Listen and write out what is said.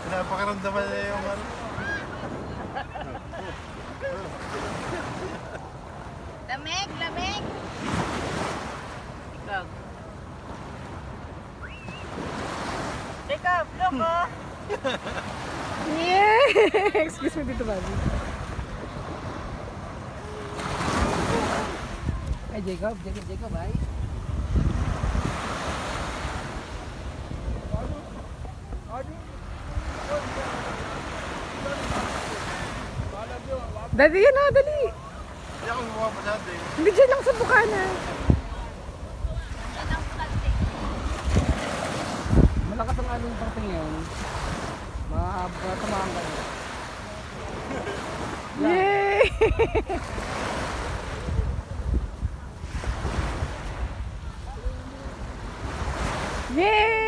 Pinapakiramdaman niya yung ano. Lamig, lamig. Ikaw. Jacob, look oh. Yeah! Excuse me dito, Bobby. Ay, Jacob, ay. Dali yan na, dali. Hindi ako gumawa masyado eh. Hindi dyan lang sa bukana. Yan ang plastic. Malakas ang aling parting yun. Matamaan ka yun. Yay! Yay!